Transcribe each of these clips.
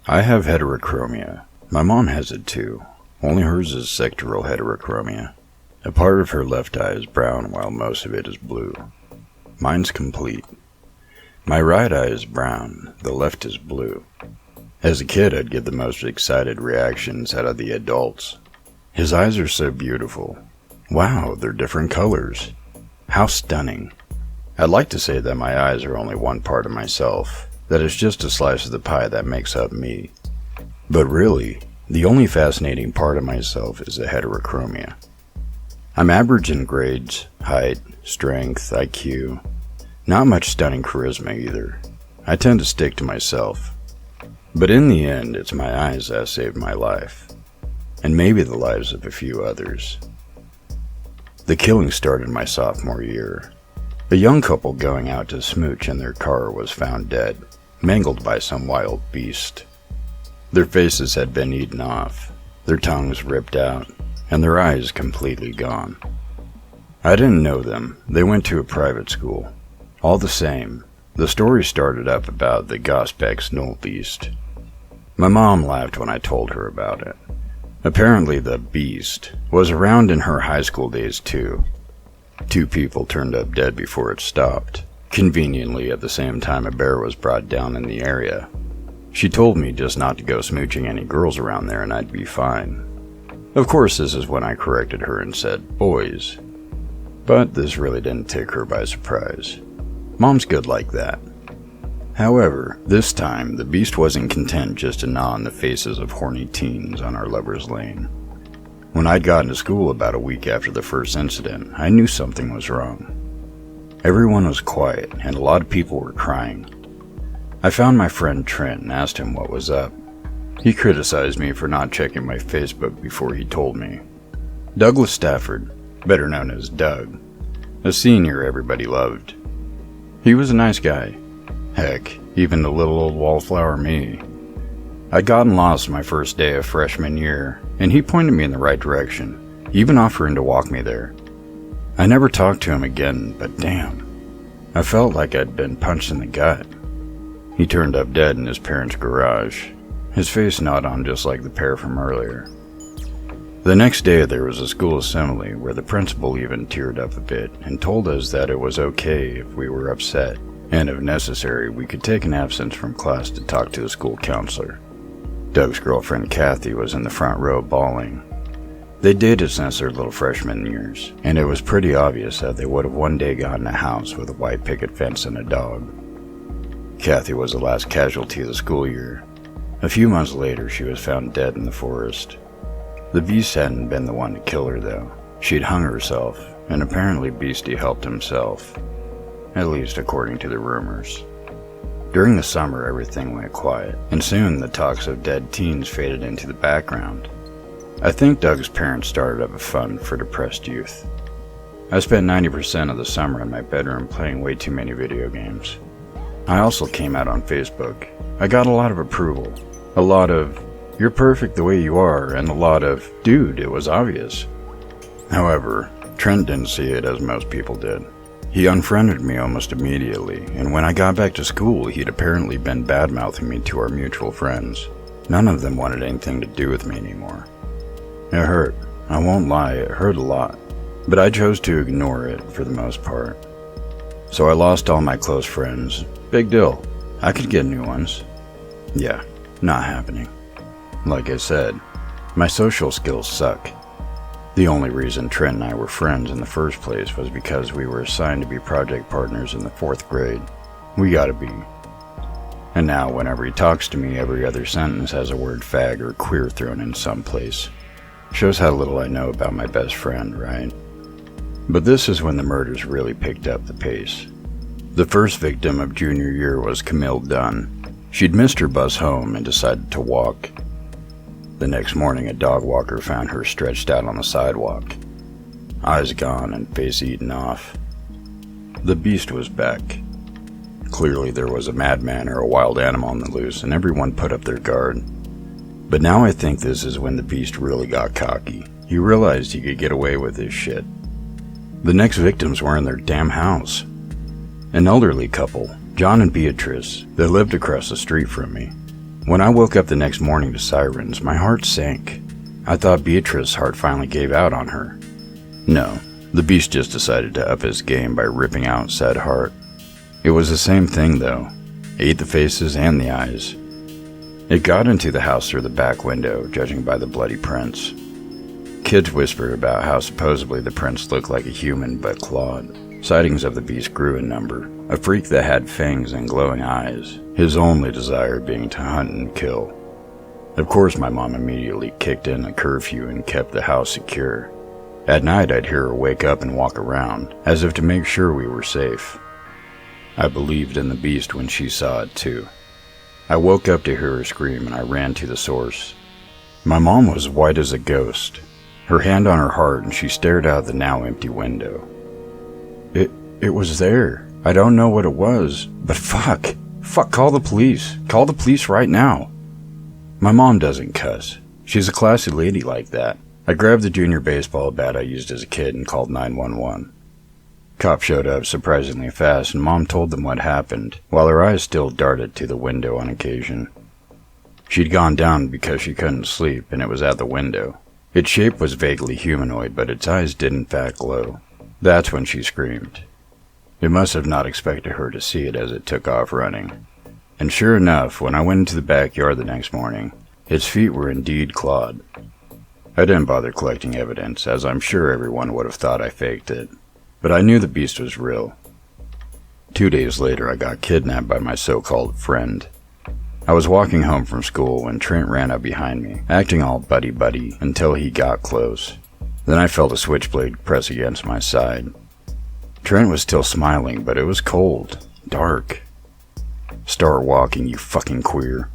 I have heterochromia. My mom has it too, only hers is sectoral heterochromia. A part of her left eye is brown while most of it is blue. Mine's complete. My right eye is brown, the left is blue. As a kid, I'd get the most excited reactions out of the adults. His eyes are so beautiful. Wow, they're different colors. How stunning. I'd like to say that my eyes are only one part of myself, that it's just a slice of the pie that makes up me. But really, the only fascinating part of myself is the heterochromia. I'm average in grades, height, strength, IQ. Not much stunning charisma either. I tend to stick to myself. But in the end, it's my eyes that saved my life. And maybe the lives of a few others. The killing started my sophomore year. A young couple going out to smooch in their car was found dead, mangled by some wild beast. Their faces had been eaten off, their tongues ripped out, and their eyes completely gone. I didn't know them. They went to a private school. All the same, the story started up about the Gospex Knoll Beast. My mom laughed when I told her about it. Apparently the beast was around in her high school days too. 2 people turned up dead before it stopped. Conveniently, at the same time a bear was brought down in the area. She told me just not to go smooching any girls around there and I'd be fine. Of course, this is when I corrected her and said, boys. But this really didn't take her by surprise. Mom's good like that. However, this time, the beast wasn't content just to gnaw on the faces of horny teens on our lover's lane. When I'd gotten to school about a week after the first incident, I knew something was wrong. Everyone was quiet, and a lot of people were crying. I found my friend Trent and asked him what was up. He criticized me for not checking my Facebook before he told me. Douglas Stafford, better known as Doug, a senior everybody loved. He was a nice guy. Heck, even the little old wallflower me. I'd gotten lost my first day of freshman year, and he pointed me in the right direction, even offering to walk me there. I never talked to him again, but damn, I felt like I'd been punched in the gut. He turned up dead in his parents' garage, his face gnawed on just like the pair from earlier. The next day there was a school assembly where the principal even teared up a bit and told us that it was okay if we were upset, and if necessary we could take an absence from class to talk to the school counselor. Doug's girlfriend Kathy was in the front row bawling. They dated since their little freshman years, and it was pretty obvious that they would have one day gotten a house with a white picket fence and a dog. Kathy was the last casualty of the school year. A few months later she was found dead in the forest. The beast hadn't been the one to kill her though. She'd hung herself, and apparently Beastie helped himself. At least according to the rumors. During the summer everything went quiet, and soon the talks of dead teens faded into the background. I think Doug's parents started up a fund for depressed youth. I spent 90% of the summer in my bedroom playing way too many video games. I also came out on Facebook. I got a lot of approval. A lot of, you're perfect the way you are, and a lot of, dude, it was obvious. However, Trent didn't see it as most people did. He unfriended me almost immediately, and when I got back to school, he'd apparently been bad-mouthing me to our mutual friends. None of them wanted anything to do with me anymore. It hurt. I won't lie, it hurt a lot. But I chose to ignore it for the most part. So I lost all my close friends. Big deal. I could get new ones. Yeah, not happening. Like I said, my social skills suck. The only reason Trent and I were friends in the first place was because we were assigned to be project partners in the 4th grade. We gotta be. And now whenever he talks to me, every other sentence has a word fag or queer thrown in someplace. Shows how little I know about my best friend, right? But this is when the murders really picked up the pace. The first victim of junior year was Camille Dunn. She'd missed her bus home and decided to walk. The next morning, a dog walker found her stretched out on the sidewalk. Eyes gone and face eaten off. The beast was back. Clearly there was a madman or a wild animal on the loose, and everyone put up their guard. But now I think this is when the beast really got cocky. He realized he could get away with his shit. The next victims were in their damn house. An elderly couple, John and Beatrice, that lived across the street from me. When I woke up the next morning to sirens, my heart sank. I thought Beatrice's heart finally gave out on her. No, the beast just decided to up his game by ripping out said heart. It was the same thing though. Ate the faces and the eyes. It got into the house through the back window, judging by the bloody prints. Kids whispered about how supposedly the prints looked like a human but clawed. Sightings of the beast grew in number. A freak that had fangs and glowing eyes, his only desire being to hunt and kill. Of course my mom immediately kicked in a curfew and kept the house secure. At night I'd hear her wake up and walk around, as if to make sure we were safe. I believed in the beast when she saw it too. I woke up to hear her scream and I ran to the source. My mom was white as a ghost, her hand on her heart, and she stared out the now empty window. It was there. I don't know what it was, but fuck, call the police. Call the police right now. My mom doesn't cuss. She's a classy lady like that. I grabbed the junior baseball bat I used as a kid and called 911. Cop showed up surprisingly fast and Mom told them what happened, while her eyes still darted to the window on occasion. She'd gone down because she couldn't sleep and it was at the window. Its shape was vaguely humanoid, but its eyes did in fact glow. That's when she screamed. It must have not expected her to see it as it took off running. And sure enough, when I went into the backyard the next morning, its feet were indeed clawed. I didn't bother collecting evidence, as I'm sure everyone would have thought I faked it. But I knew the beast was real. 2 days later, I got kidnapped by my so-called friend. I was walking home from school when Trent ran up behind me, acting all buddy-buddy until he got close. Then I felt a switchblade press against my side. Trent was still smiling, but it was cold, dark. Start walking, you fucking queer.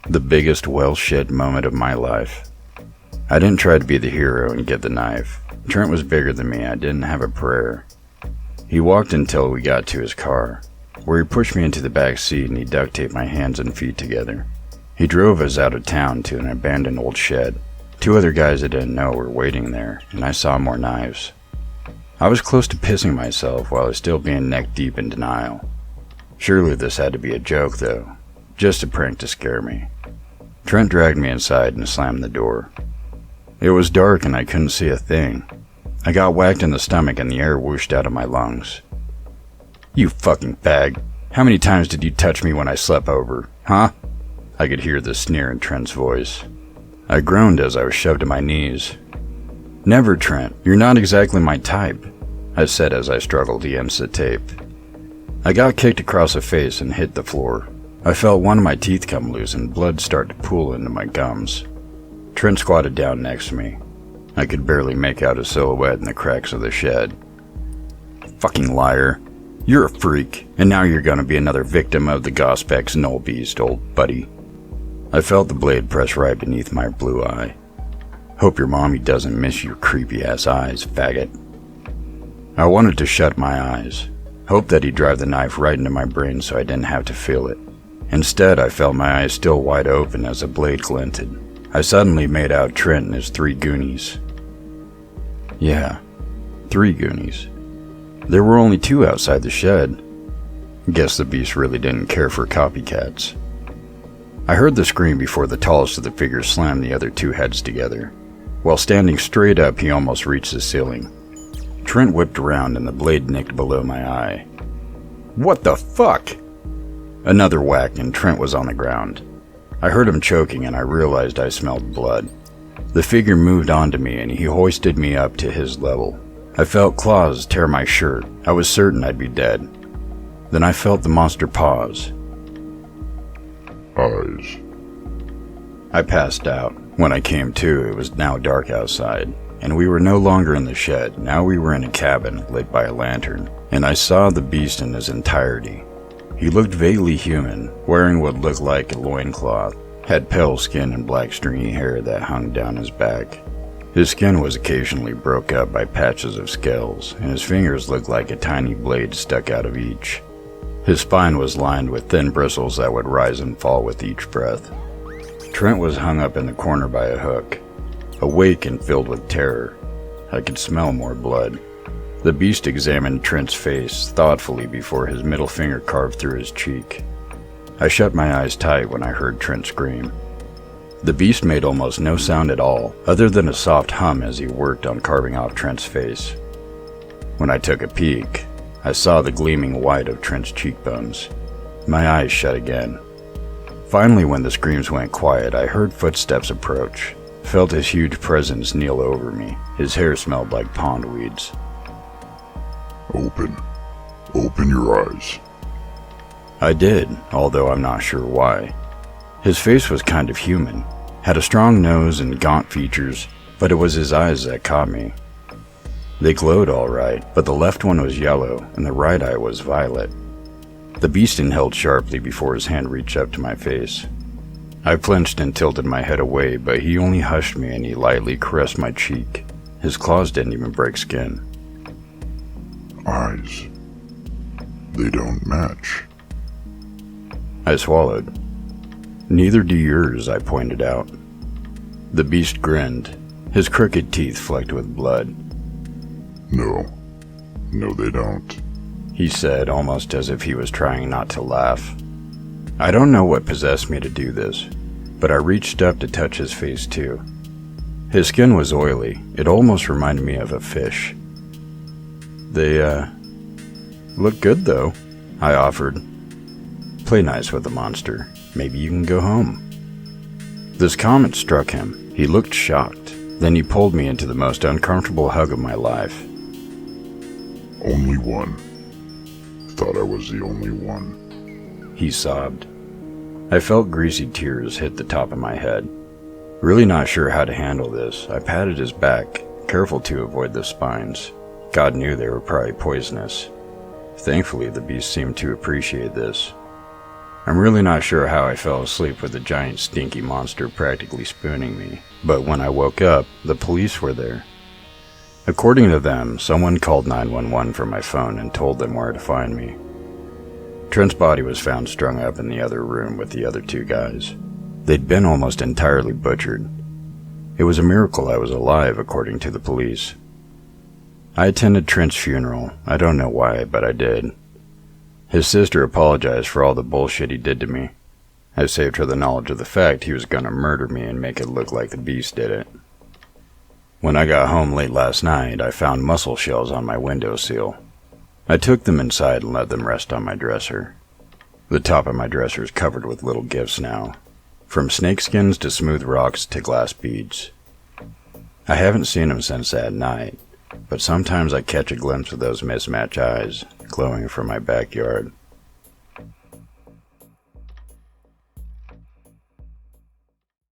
The biggest well-shit moment of my life. I didn't try to be the hero and get the knife. Trent was bigger than me, I didn't have a prayer. He walked until we got to his car, where he pushed me into the back seat and he duct taped my hands and feet together. He drove us out of town to an abandoned old shed. 2 other guys I didn't know were waiting there, and I saw more knives. I was close to pissing myself while I was still being neck deep in denial. Surely this had to be a joke though, just a prank to scare me. Trent dragged me inside and slammed the door. It was dark and I couldn't see a thing. I got whacked in the stomach and the air whooshed out of my lungs. You fucking fag. How many times did you touch me when I slept over, huh? I could hear the sneer in Trent's voice. I groaned as I was shoved to my knees. Never, Trent. You're not exactly my type, I said as I struggled against the tape. I got kicked across the face and hit the floor. I felt one of my teeth come loose and blood start to pool into my gums. Trent squatted down next to me. I could barely make out his silhouette in the cracks of the shed. Fucking liar. You're a freak, and now you're gonna be another victim of the Gospex Null Beast, old buddy. I felt the blade press right beneath my blue eye. Hope your mommy doesn't miss your creepy-ass eyes, faggot. I wanted to shut my eyes. Hoped that he'd drive the knife right into my brain so I didn't have to feel it. Instead, I felt my eyes still wide open as the blade glinted. I suddenly made out Trent and his 3 goonies. Yeah, 3 goonies. There were only 2 outside the shed. Guess the beast really didn't care for copycats. I heard the scream before the tallest of the figures slammed the other 2 heads together. While standing straight up, he almost reached the ceiling. Trent whipped around and the blade nicked below my eye. What the fuck? Another whack and Trent was on the ground. I heard him choking and I realized I smelled blood. The figure moved onto me and he hoisted me up to his level. I felt claws tear my shirt. I was certain I'd be dead. Then I felt the monster pause. Eyes. I passed out. When I came to, it was now dark outside, and we were no longer in the shed. Now we were in a cabin lit by a lantern, and I saw the beast in his entirety. He looked vaguely human, wearing what looked like a loincloth, had pale skin and black stringy hair that hung down his back. His skin was occasionally broke up by patches of scales, and his fingers looked like a tiny blade stuck out of each. His spine was lined with thin bristles that would rise and fall with each breath. Trent was hung up in the corner by a hook, awake and filled with terror. I could smell more blood. The beast examined Trent's face thoughtfully before his middle finger carved through his cheek. I shut my eyes tight when I heard Trent scream. The beast made almost no sound at all, other than a soft hum as he worked on carving off Trent's face. When I took a peek, I saw the gleaming white of Trent's cheekbones. My eyes shut again. Finally, when the screams went quiet, I heard footsteps approach, felt his huge presence kneel over me. His hair smelled like pond weeds. Open your eyes. I did, although I'm not sure why. His face was kind of human, had a strong nose and gaunt features, but it was his eyes that caught me. They glowed all right, but the left one was yellow and the right eye was violet. The beast inhaled sharply before his hand reached up to my face. I flinched and tilted my head away, but he only hushed me and he lightly caressed my cheek. His claws didn't even break skin. Eyes. They don't match. I swallowed. Neither do yours, I pointed out. The beast grinned, his crooked teeth flecked with blood. No, they don't, he said, almost as if he was trying not to laugh. I don't know what possessed me to do this, but I reached up to touch his face too. His skin was oily. It almost reminded me of a fish. They, look good though, I offered. Play nice with the monster. Maybe you can go home. This comment struck him. He looked shocked. Then he pulled me into the most uncomfortable hug of my life. Only one. Thought I was the only one. He sobbed. I felt greasy tears hit the top of my head. Really not sure how to handle this, I patted his back, careful to avoid the spines. God knew they were probably poisonous. Thankfully, the beast seemed to appreciate this. I'm really not sure how I fell asleep with the giant stinky monster practically spooning me, but when I woke up, the police were there. According to them, someone called 911 from my phone and told them where to find me. Trent's body was found strung up in the other room with the other two guys. They'd been almost entirely butchered. It was a miracle I was alive, according to the police. I attended Trent's funeral. I don't know why, but I did. His sister apologized for all the bullshit he did to me. I saved her the knowledge of the fact he was gonna murder me and make it look like the beast did it. When I got home late last night, I found mussel shells on my windowsill. I took them inside and let them rest on my dresser. The top of my dresser is covered with little gifts now, from snakeskins to smooth rocks to glass beads. I haven't seen them since that night, but sometimes I catch a glimpse of those mismatched eyes glowing from my backyard.